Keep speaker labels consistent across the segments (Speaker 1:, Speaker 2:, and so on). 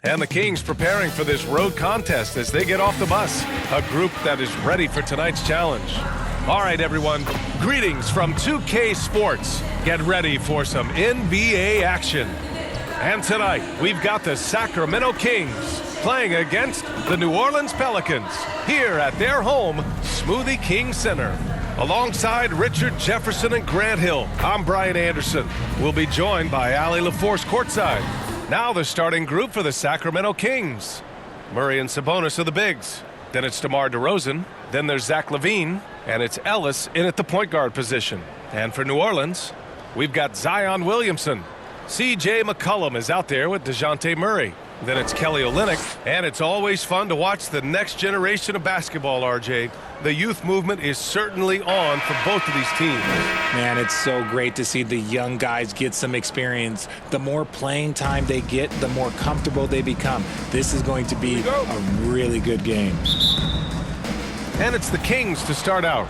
Speaker 1: And the Kings preparing for this road contest as they get off the bus. A group that is ready for tonight's challenge. All right, everyone. Greetings from 2K Sports. Get ready for some NBA action. And tonight, we've got the Sacramento Kings playing against the New Orleans Pelicans here at their home, Smoothie King Center. Alongside Richard Jefferson and Grant Hill, I'm Brian Anderson. We'll be joined by Allie LaForce courtside. Now the starting group for the Sacramento Kings. Murray and Sabonis are the bigs. Then it's DeMar DeRozan. Then there's Zach LaVine. And it's Ellis in at the point guard position. And for New Orleans, we've got Zion Williamson. C.J. McCollum is out there with DeJounte Murray. Then it's Kelly Olynyk. And it's always fun to watch the next generation of basketball, RJ. The youth movement is certainly on for both of these teams.
Speaker 2: Man, it's so great to see the young guys get some experience. The more playing time they get, the more comfortable they become. This is going to be a really good game.
Speaker 1: And it's the Kings to start out.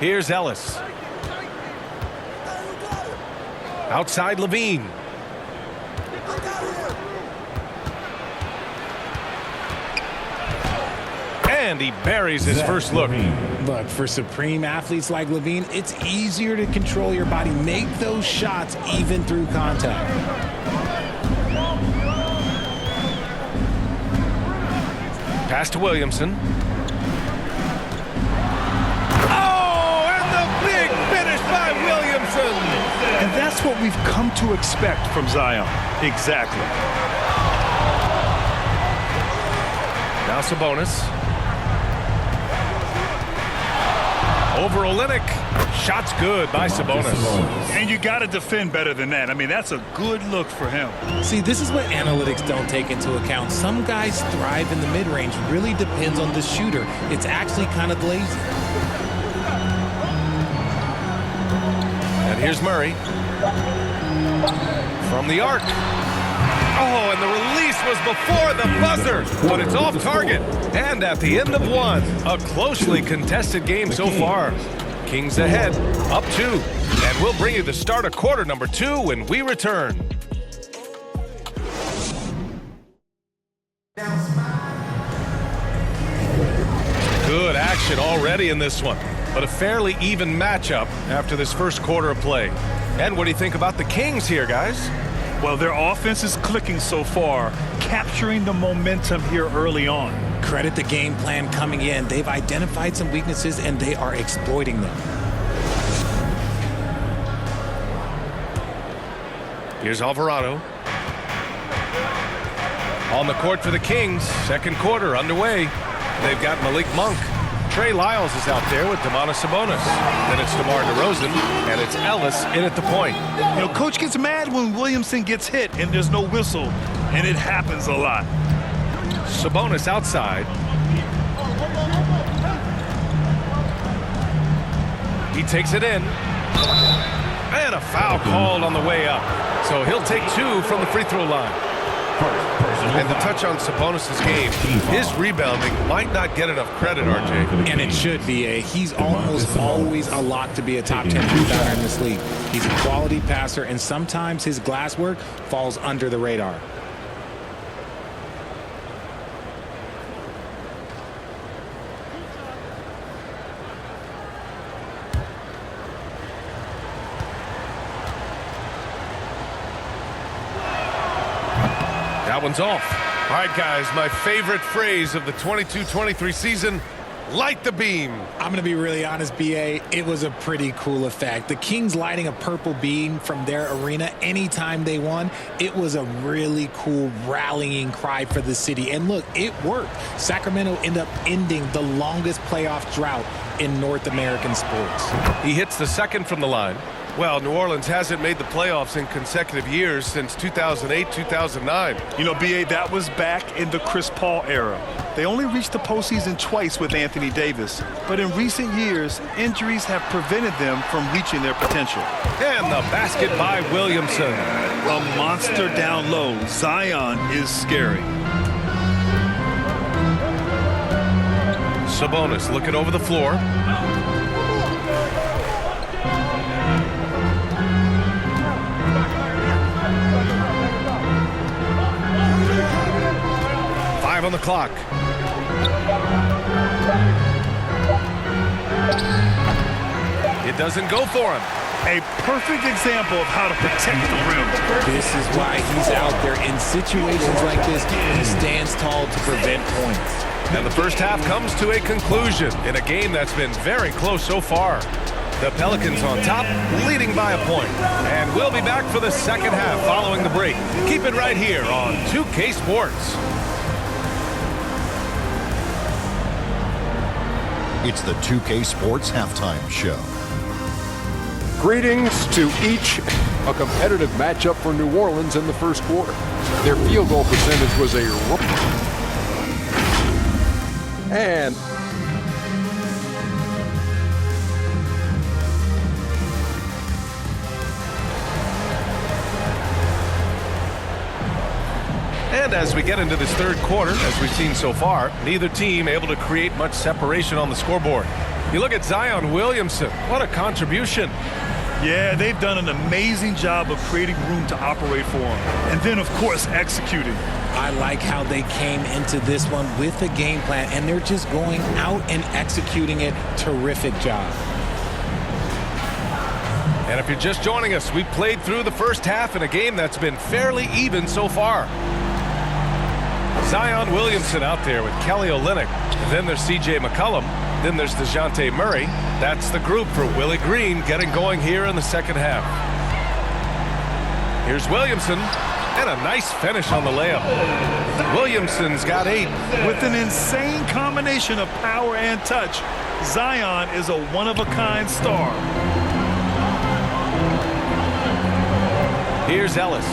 Speaker 1: Here's Ellis. Outside LaVine. And he buries his first look.
Speaker 2: Look, for supreme athletes like LaVine, it's easier to control your body. Make those shots even through contact.
Speaker 1: Pass to Williamson. Oh, and the big finish by Williamson.
Speaker 3: And that's what we've come to expect from Zion. Exactly.
Speaker 1: Now Sabonis. Over Olynyk. Shots good by Sabonis.
Speaker 3: And you got to defend better than that. I mean, that's a good look for him.
Speaker 2: See, this is what analytics don't take into account. Some guys thrive in the mid-range. Really depends on the shooter. It's actually kind of lazy.
Speaker 1: And here's Murray. From the arc. Oh, and the release was before the buzzer, but it's off target. And at the end of one, a closely contested game so far. Kings ahead, up 2. And we'll bring you the start of quarter number 2 when we return. Good action already in this one, but a fairly even matchup after this first quarter of play. And what do you think about the Kings here, guys?
Speaker 3: Well, their offense is clicking so far, capturing the momentum here early on.
Speaker 2: Credit the game plan coming in. They've identified some weaknesses, and they are exploiting them.
Speaker 1: Here's Alvarado. On the court for the Kings, second quarter underway. They've got Malik Monk. Trey Lyles is out there with Domantas Sabonis. Then it's DeMar DeRozan, and it's Ellis in at the point.
Speaker 3: You know, coach gets mad when Williamson gets hit and there's no whistle, and it happens a lot.
Speaker 1: Sabonis outside. He takes it in. And a foul called on the way up. So he'll take 2 from the free throw line. And to touch on Sabonis' game, his rebounding might not get enough credit, RJ.
Speaker 2: And it should be. He's almost always a lock to be a top 10 rebounder in this league. He's a quality passer, and sometimes his glass work falls under the radar.
Speaker 1: That one's off. All right, guys, my favorite phrase of the 22-23 season, light the beam.
Speaker 2: I'm going to be really honest, B.A. It was a pretty cool effect. The Kings lighting a purple beam from their arena anytime they won. It was a really cool rallying cry for the city. And look, it worked. Sacramento ended up ending the longest playoff drought in North American sports.
Speaker 1: He hits the second from the line. Well, New Orleans hasn't made the playoffs in consecutive years since 2008-2009.
Speaker 3: You know, B.A., that was back in the Chris Paul era. They only reached the postseason twice with Anthony Davis. But in recent years, injuries have prevented them from reaching their potential.
Speaker 1: And the basket by Williamson.
Speaker 3: A monster down low. Zion is scary.
Speaker 1: Sabonis looking over the floor. on the clock. It doesn't go for him.
Speaker 3: A perfect example of how to protect the rim.
Speaker 2: This is why he's out there in situations like this. He stands tall to prevent points.
Speaker 1: And the first half comes to a conclusion in a game that's been very close so far. The Pelicans on top, leading by a point. And we'll be back for the second half following the break. Keep it right here on 2K Sports.
Speaker 4: It's the 2K Sports Halftime Show.
Speaker 5: Greetings to each. A competitive matchup for New Orleans in the first quarter. Their field goal percentage was
Speaker 1: And as we get into this third quarter, as we've seen so far, neither team able to create much separation on the scoreboard. You look at Zion Williamson. What a contribution.
Speaker 3: Yeah, they've done an amazing job of creating room to operate for him. And then, of course, executing.
Speaker 2: I like how they came into this one with a game plan, and they're just going out and executing it. Terrific job.
Speaker 1: And if you're just joining us, we've played through the first half in a game that's been fairly even so far. Zion Williamson out there with Kelly Olynyk. Then there's C.J. McCollum. Then there's DeJounte Murray. That's the group for Willie Green getting going here in the second half. Here's Williamson. And a nice finish on the layup. Williamson's got 8.
Speaker 3: With an insane combination of power and touch, Zion is a one-of-a-kind star.
Speaker 1: Here's Ellis.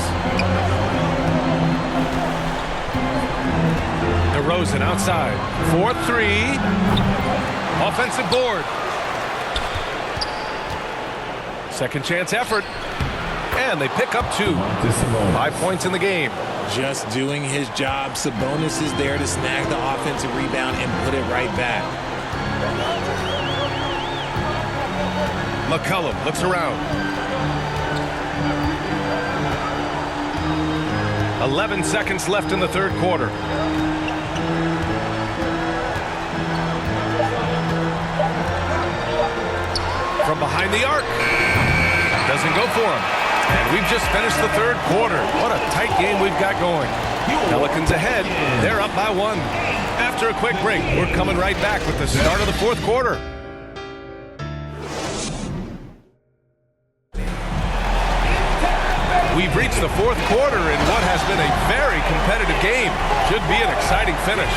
Speaker 1: DeRozan outside. 4-3. Offensive board. Second chance effort. And they pick up 2. 5 points in the game.
Speaker 2: Just doing his job. Sabonis is there to snag the offensive rebound and put it right back.
Speaker 1: McCollum looks around. 11 seconds left in the third quarter. From behind the arc. Doesn't go for him. And we've just finished the third quarter. What a tight game we've got going. Pelicans ahead. They're up by 1. After a quick break, we're coming right back with the start of the fourth quarter. We've reached the fourth quarter in what has been a very competitive game. Should be an exciting finish.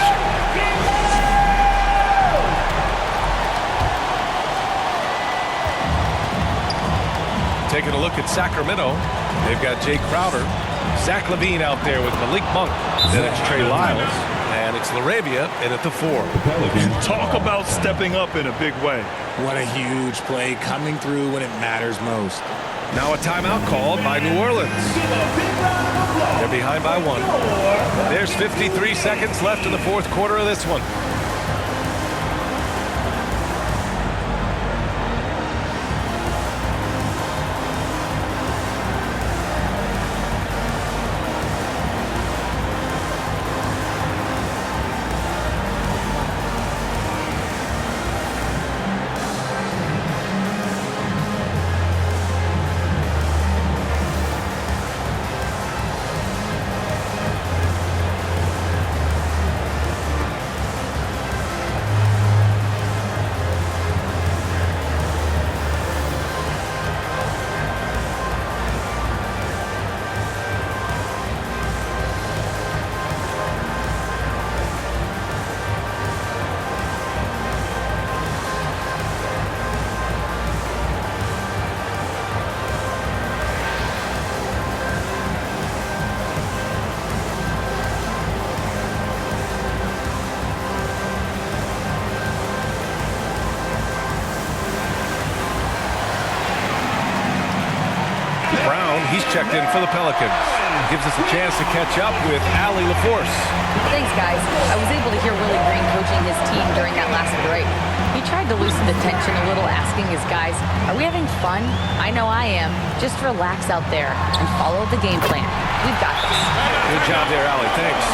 Speaker 1: Taking a look at Sacramento, they've got Jay Crowder, Zach LaVine out there with Malik Monk. Then it's Trey Lyles, and it's LaRavia in at the 4.
Speaker 3: Talk about stepping up in a big way.
Speaker 2: What a huge play coming through when it matters most.
Speaker 1: Now a timeout called by New Orleans. They're behind by 1. There's 53 seconds left in the fourth quarter of this one. He's checked in for the Pelicans. Gives us a chance to catch up with Allie LaForce.
Speaker 6: Thanks, guys. I was able to hear Willie Green coaching his team during that last break. He tried to loosen the tension a little, asking his guys, are we having fun? I know I am. Just relax out there and follow the game plan. We've got this.
Speaker 1: Good job there, Allie. Thanks.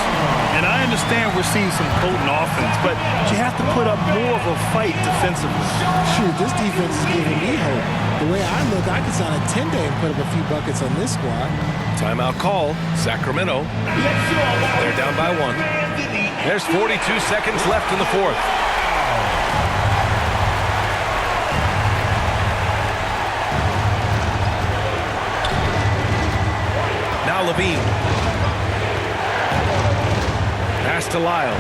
Speaker 3: And I understand we're seeing some potent offense, but you have to put up more of a fight defensively.
Speaker 2: Shoot, this defense is giving me hope. The way I look, I could sign a 10-day and put up a few buckets on this squad.
Speaker 1: Timeout call, Sacramento. They're down by 1. There's 42 seconds left in the fourth. Now Levine. Pass to Lyles.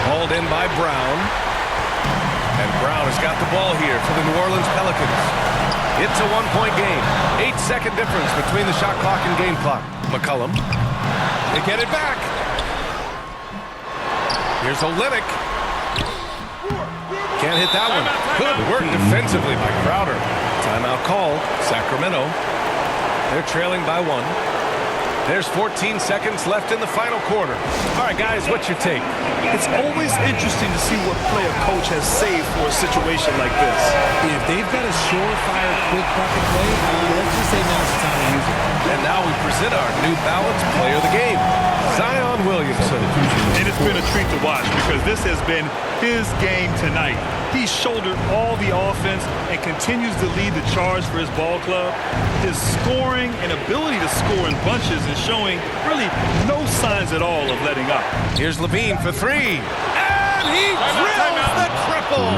Speaker 1: Hauled in by Brown. And Brown has got the ball here for the New Orleans Pelicans. It's a 1-point game. 8-second difference between the shot clock and game clock. McCollum. They get it back. Here's Olynyk. Can't hit that one. Good work defensively by Crowder. Timeout call. Sacramento. They're trailing by 1. There's 14 seconds left in the final quarter. All right, guys, what's your take?
Speaker 3: It's always interesting to see what play a coach has saved for a situation like this.
Speaker 2: If they've got a surefire, quick bucket play, let's just say now's the time to use it.
Speaker 1: And now we present our new balanced player of the game, Zion Williamson.
Speaker 3: And it's been a treat to watch because this has been his game tonight. He's shouldered all the offense and continues to lead the charge for his ball club. His scoring and ability to score in bunches is showing really no signs at all of letting up.
Speaker 1: Here's Levine for 3. And he drills the triple.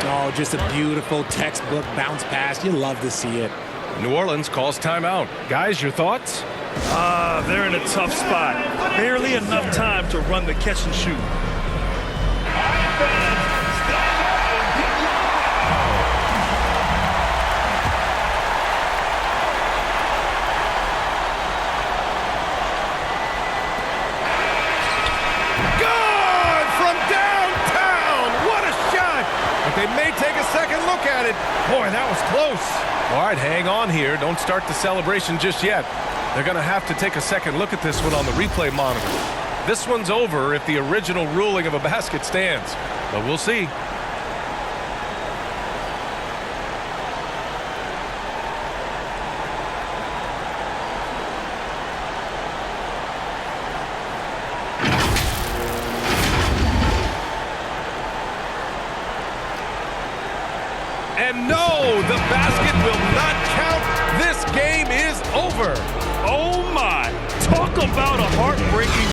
Speaker 2: Oh, just a beautiful textbook bounce pass. You love to see it.
Speaker 1: New Orleans calls timeout. Guys, your thoughts?
Speaker 3: They're in a tough spot. Barely enough time to run the catch and shoot.
Speaker 1: Good from downtown. What a shot. But they may take a second look at it. Boy, that was close. All right, hang on here. Don't start the celebration just yet. They're going to have to take a second look at this one on the replay monitor. This one's over if the original ruling of a basket stands. But we'll see. And no, the basket will not count. This game is over.
Speaker 3: Oh my, talk about a heartbreaking